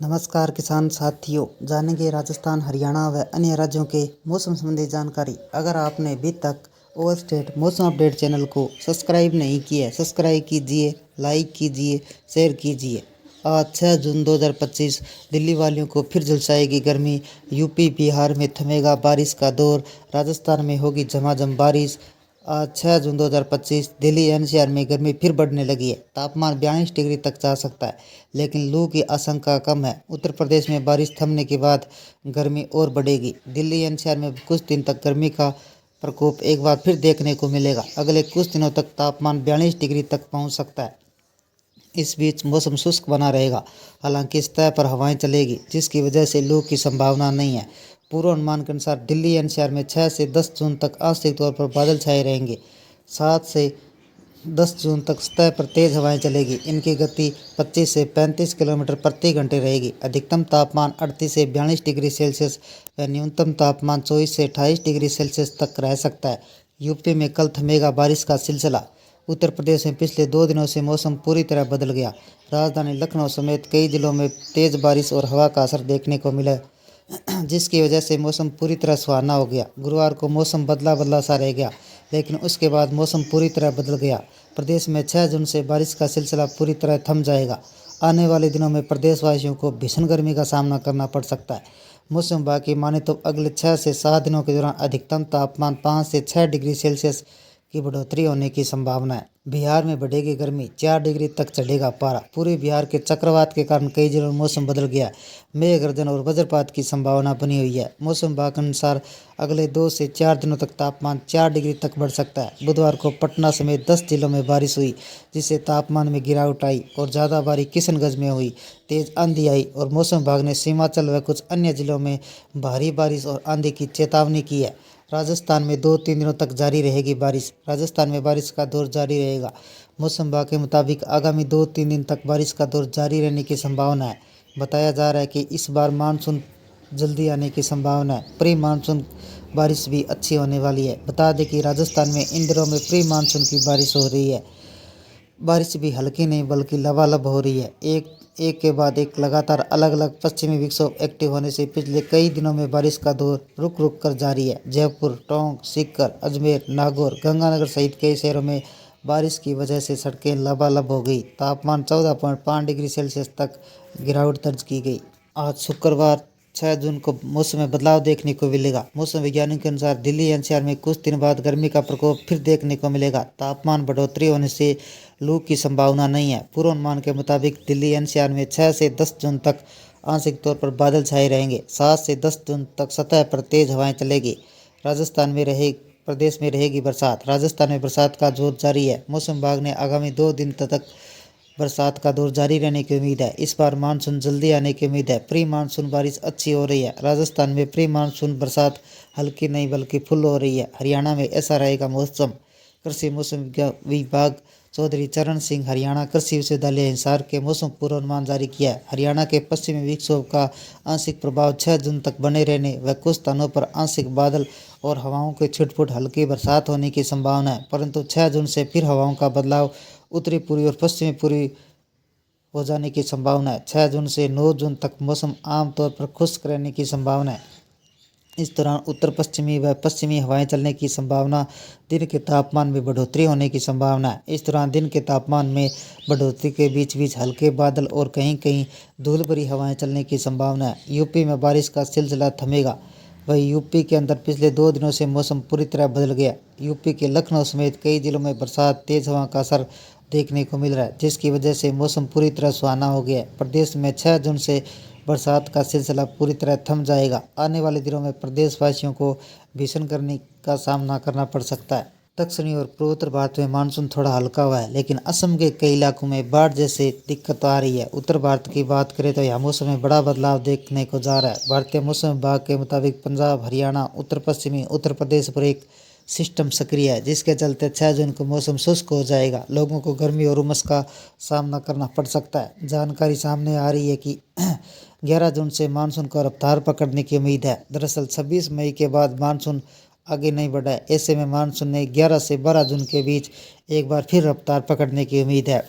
नमस्कार किसान साथियों, जानेंगे राजस्थान, हरियाणा व अन्य राज्यों के मौसम संबंधी जानकारी। अगर आपने अभी तक ओवर स्टेट मौसम अपडेट चैनल को सब्सक्राइब नहीं किया है, सब्सक्राइब कीजिए, लाइक कीजिए, शेयर कीजिए। आज 6 जून 2025 दिल्ली वालियों को फिर झुलसाएगी गर्मी। यूपी बिहार में थमेगा बारिश का दौर, राजस्थान में होगी झमाझम बारिश। आज 6 जून 2025 दिल्ली एनसीआर में गर्मी फिर बढ़ने लगी है। तापमान 42 डिग्री तक जा सकता है, लेकिन लू की आशंका कम है। उत्तर प्रदेश में बारिश थमने के बाद गर्मी और बढ़ेगी। दिल्ली एनसीआर में कुछ दिन तक गर्मी का प्रकोप एक बार फिर देखने को मिलेगा। अगले कुछ दिनों तक तापमान 42 डिग्री तक पहुंच सकता है। इस बीच मौसम शुष्क बना रहेगा, हालांकि सतह पर हवाएं चलेगी, जिसकी वजह से लू की संभावना नहीं है। पूर्वानुमान के अनुसार दिल्ली एनसीआर में 6 से 10 जून तक आंशिक तौर पर बादल छाए रहेंगे। 7 से 10 जून तक सतह पर तेज हवाएं चलेगी। इनकी गति 25 से 35 किलोमीटर प्रति घंटे रहेगी। अधिकतम तापमान 38 से 42 डिग्री सेल्सियस व न्यूनतम तापमान 24 से 28 डिग्री सेल्सियस तक रह सकता है। यूपी में कल थमेगा बारिश का सिलसिला। उत्तर प्रदेश में पिछले 2 दिनों से मौसम पूरी तरह बदल गया। राजधानी लखनऊ समेत कई जिलों में तेज बारिश और हवा का असर देखने को मिला, जिसकी वजह से मौसम पूरी तरह सुहाना हो गया। गुरुवार को मौसम बदला बदला सा रह गया, लेकिन उसके बाद मौसम पूरी तरह बदल गया। प्रदेश में 6 जून से बारिश का सिलसिला पूरी तरह थम जाएगा। आने वाले दिनों में प्रदेशवासियों को भीषण गर्मी का सामना करना पड़ सकता है। मौसम विभाग की माने तो अगले 6 से 7 दिनों के दौरान अधिकतम तापमान 5 से 6 डिग्री सेल्सियस की बढ़ोतरी होने की संभावना है। बिहार में बढ़ेगी गर्मी, 4 डिग्री तक चढ़ेगा पारा। पूरे बिहार के चक्रवात के कारण कई जिलों में मौसम बदल गया है। मेघ गर्जन और वज्रपात की संभावना बनी हुई है। मौसम विभाग के अनुसार अगले 2 से 4 दिनों तक तापमान 4 डिग्री तक बढ़ सकता है। बुधवार को पटना समेत 10 जिलों में बारिश हुई, जिससे तापमान में गिरावट आई और ज़्यादा बारिश किशनगंज में हुई। तेज आंधी आई और मौसम विभाग ने सीमांचल व कुछ अन्य जिलों में भारी बारिश और आंधी की चेतावनी की है। राजस्थान में 2-3 दिनों तक जारी रहेगी बारिश। राजस्थान में बारिश का दौर जारी रहेगा। मौसम विभाग के मुताबिक आगामी 2-3 दिन तक बारिश का दौर जारी रहने की संभावना है। बताया जा रहा है कि इस बार मानसून जल्दी आने की संभावना है। प्री मानसून बारिश भी अच्छी होने वाली है। बता दें कि राजस्थान में इन दिनों में प्री मानसून की बारिश हो रही है। बारिश भी हल्की नहीं बल्कि लबालब हो रही है। एक के बाद एक लगातार अलग अलग पश्चिमी विक्षोभ एक्टिव होने से पिछले कई दिनों में बारिश का दौर रुक रुक कर जारी है। जयपुर, टोंक, सीकर, अजमेर, नागौर, गंगानगर सहित कई शहरों में बारिश की वजह से सड़कें लबालब हो गई। तापमान 14.5 डिग्री सेल्सियस तक गिरावट दर्ज की गई। आज शुक्रवार 6 जून को मौसम में बदलाव देखने को मिलेगा। मौसम वैज्ञानिक के अनुसार दिल्ली एनसीआर में कुछ दिन बाद गर्मी का प्रकोप फिर देखने को मिलेगा। तापमान बढ़ोतरी होने से लू की संभावना नहीं है। पूर्वानुमान के मुताबिक दिल्ली एनसीआर में 6 से 10 जून तक आंशिक तौर पर बादल छाए रहेंगे। 7 से 10 जून तक सतह पर तेज हवाएं चलेगी। प्रदेश में रहेगी बरसात। राजस्थान में बरसात का जोर जारी है। मौसम विभाग ने आगामी 2 दिन तक बरसात का दौर जारी रहने की उम्मीद है। इस बार मानसून जल्दी आने की उम्मीद है। प्री मानसून बारिश अच्छी हो रही है। राजस्थान में प्री मानसून बरसात हल्की नहीं बल्कि फुल हो रही है। हरियाणा में ऐसा रहेगा मौसम। कृषि मौसम विभाग चौधरी चरण सिंह हरियाणा कृषि विश्वविद्यालय हिसार के मौसम पूर्वानुमान जारी किया है। हरियाणा के पश्चिमी विक्षोभ का आंशिक प्रभाव 6 जून तक बने रहने व कुछ स्थानों पर आंशिक बादल और हवाओं के छिटपुट हल्की बरसात होने की संभावना है, परंतु 6 जून से फिर हवाओं का बदलाव उत्तरी पूर्वी और पश्चिमी पूर्वी हो जाने की संभावना है। 6 जून से 9 जून तक मौसम आमतौर पर खुश्क रहने की संभावना है। इस दौरान उत्तर पश्चिमी व पश्चिमी हवाएं चलने की संभावना, दिन के तापमान में बढ़ोतरी होने की संभावना है। इस दौरान दिन के तापमान में बढ़ोतरी के बीच बीच हल्के बादल और कहीं कहीं धूल भरी हवाएं चलने की संभावना है। यूपी में बारिश का सिलसिला थमेगा। वहीं यूपी के अंदर पिछले 2 दिनों से मौसम पूरी तरह बदल गया। यूपी के लखनऊ समेत कई जिलों में बरसात, तेज हवा का असर देखने को मिल रहा है, जिसकी वजह से मौसम पूरी तरह सुहाना हो गया है। प्रदेश में 6 जून से बरसात का सिलसिला पूरी तरह थम जाएगा। आने वाले दिनों में प्रदेशवासियों को भीषण गर्मी का सामना करना पड़ सकता है। दक्षिणी और पूर्वोत्तर भारत में मानसून थोड़ा हल्का हुआ है, लेकिन असम के कई इलाकों में बाढ़ जैसे दिक्कत आ रही है। उत्तर भारत की बात करें तो यहाँ मौसम में बड़ा बदलाव देखने को जा रहा है। भारतीय मौसम विभाग के मुताबिक पंजाब, हरियाणा, उत्तर पश्चिमी उत्तर प्रदेश पर एक सिस्टम सक्रिय है, जिसके चलते 6 जून को मौसम शुष्क हो जाएगा। लोगों को गर्मी और उमस का सामना करना पड़ सकता है। जानकारी सामने आ रही है कि 11 जून से मानसून को रफ्तार पकड़ने की उम्मीद है। दरअसल 26 मई के बाद मानसून आगे नहीं बढ़ा है। ऐसे में मानसून ने 11 से 12 जून के बीच एक बार फिर रफ्तार पकड़ने की उम्मीद है।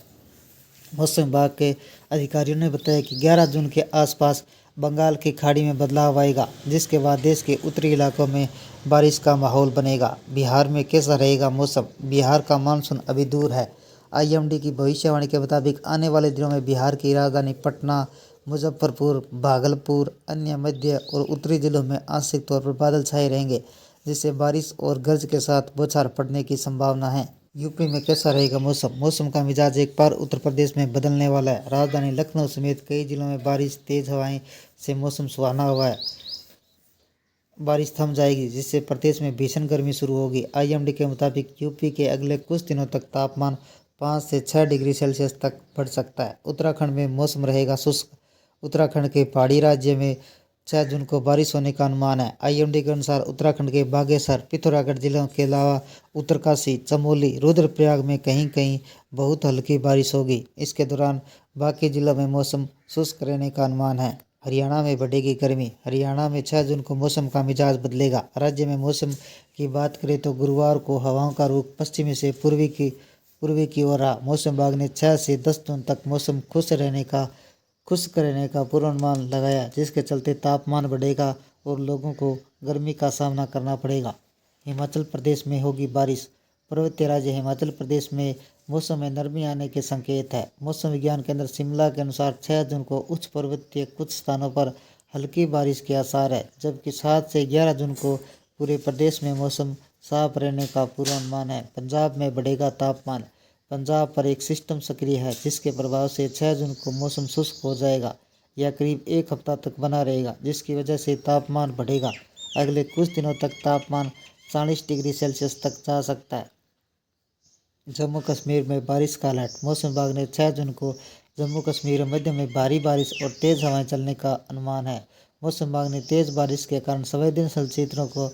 मौसम विभाग के अधिकारियों ने बताया कि 11 जून के आसपास बंगाल की खाड़ी में बदलाव आएगा, जिसके बाद देश के उत्तरी इलाकों में बारिश का माहौल बनेगा। बिहार में कैसा रहेगा मौसम? बिहार का मानसून अभी दूर है। आईएमडी की भविष्यवाणी के मुताबिक आने वाले दिनों में बिहार की राजधानी पटना, मुजफ्फरपुर, भागलपुर, अन्य मध्य और उत्तरी जिलों में आंशिक तौर पर बादल छाए रहेंगे, जिससे बारिश और गरज के साथ बौछार पड़ने की संभावना है। यूपी में कैसा रहेगा मौसम? मौसम का मिजाज एक बार उत्तर प्रदेश में बदलने वाला है। राजधानी लखनऊ समेत कई जिलों में बारिश, तेज हवाएं से मौसम सुहाना हुआ है। बारिश थम जाएगी, जिससे प्रदेश में भीषण गर्मी शुरू होगी। आईएमडी के मुताबिक यूपी के अगले कुछ दिनों तक तापमान 5 से 6 डिग्री सेल्सियस तक बढ़ सकता है। उत्तराखंड में मौसम रहेगा शुष्क। उत्तराखंड के पहाड़ी राज्य में 6 जून को बारिश होने का अनुमान है। आईएमडी के अनुसार उत्तराखंड के बागेश्वर, पिथौरागढ़ जिलों के अलावा उत्तरकाशी, चमोली, रुद्रप्रयाग में कहीं कहीं बहुत हल्की बारिश होगी। इसके दौरान बाकी जिलों में मौसम शुष्क रहने का अनुमान है। हरियाणा में बढ़ेगी गर्मी। हरियाणा में 6 जून को मौसम का मिजाज बदलेगा। राज्य में मौसम की बात करें तो गुरुवार को हवाओं का रुख पश्चिमी से पूर्वी की ओर रहा। मौसम विभाग ने 6 से 10 जून तक मौसम खुश्क रहने का पूर्वानुमान लगाया, जिसके चलते तापमान बढ़ेगा और लोगों को गर्मी का सामना करना पड़ेगा। हिमाचल प्रदेश में होगी बारिश। पर्वतीय राज्य हिमाचल प्रदेश में मौसम में नरमी आने के संकेत है। मौसम विज्ञान केंद्र शिमला के अनुसार 6 जून को उच्च पर्वतीय कुछ स्थानों पर हल्की बारिश के आसार है, जबकि 7 से 11 जून को पूरे प्रदेश में मौसम साफ रहने का पूर्वानुमान है। पंजाब में बढ़ेगा तापमान। पंजाब पर एक सिस्टम सक्रिय है, जिसके प्रभाव से 6 जून को मौसम शुष्क हो जाएगा। यह करीब एक हफ्ता तक बना रहेगा, जिसकी वजह से तापमान बढ़ेगा। अगले कुछ दिनों तक तापमान 40 डिग्री सेल्सियस तक जा सकता है। जम्मू कश्मीर में बारिश का अलर्ट। मौसम विभाग ने 6 जून को जम्मू कश्मीर और मध्य में भारी बारिश और तेज हवाएं चलने का अनुमान है। मौसम विभाग ने तेज बारिश के कारण संवेदनशील क्षेत्रों को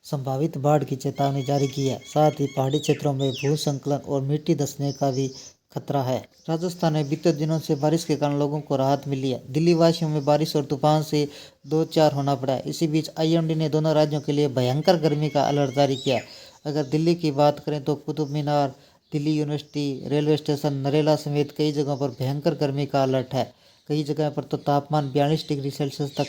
संभावित बाढ़ की चेतावनी जारी की है। साथ ही पहाड़ी क्षेत्रों में भूस्खलन और मिट्टी धंसने का भी खतरा है। राजस्थान में बीते दिनों से बारिश के कारण लोगों को राहत मिली है। दिल्ली वासियों में बारिश और तूफान से दो चार होना पड़ा है। इसी बीच आईएमडी ने दोनों राज्यों के लिए भयंकर गर्मी का अलर्ट जारी किया है। अगर दिल्ली की बात करें तो Qutub Minar, Delhi university, railway station, Narela समेत कई जगहों पर भयंकर गर्मी का अलर्ट है। कई जगह पर तो तापमान 42 डिग्री सेल्सियस तक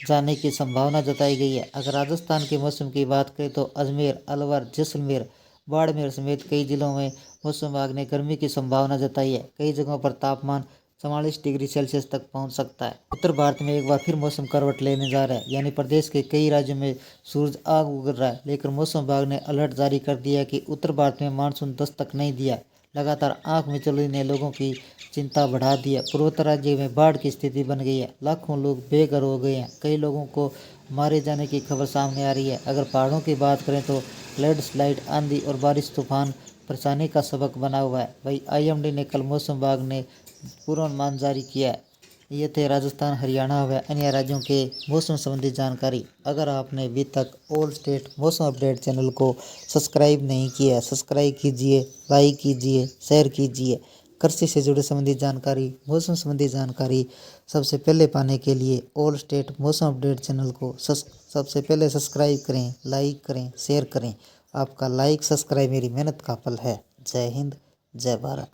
जाने की संभावना जताई गई है। अगर राजस्थान के मौसम की बात करें तो अजमेर, अलवर, जैसलमेर, बाड़मेर समेत कई जिलों में मौसम विभाग ने गर्मी की संभावना जताई है। कई जगहों पर तापमान 44 डिग्री सेल्सियस तक पहुंच सकता है। उत्तर भारत में एक बार फिर मौसम करवट लेने जा रहा है, यानी प्रदेश के कई राज्यों में सूरज आग उगल रहा है। लेकिन मौसम विभाग ने अलर्ट जारी कर दिया है कि उत्तर भारत में मानसून दस्तक नहीं दिया। लगातार आंख मिचौली ने लोगों की चिंता बढ़ा दी है। पूर्वोत्तर राज्य में बाढ़ की स्थिति बन गई है। लाखों लोग बेघर हो गए हैं। कई लोगों को मारे जाने की खबर सामने आ रही है। अगर पहाड़ों की बात करें तो लैंडस्लाइड, आंधी और बारिश तूफान परेशानी का सबक बना हुआ है। वही आईएमडी ने कल मौसम विभाग ने पूर्वानुमान जारी किया है। ये थे राजस्थान, हरियाणा व अन्य राज्यों के मौसम संबंधी जानकारी। अगर आपने अभी तक ऑल स्टेट मौसम अपडेट चैनल को सब्सक्राइब नहीं किया है, सब्सक्राइब कीजिए, लाइक कीजिए, शेयर कीजिए। कृषि से जुड़े संबंधी जानकारी, मौसम संबंधी जानकारी सबसे पहले पाने के लिए ऑल स्टेट मौसम अपडेट चैनल को सबसे पहले सब्सक्राइब करें, लाइक करें, शेयर करें। आपका लाइक सब्सक्राइब मेरी मेहनत का फल है। जय हिंद, जय भारत।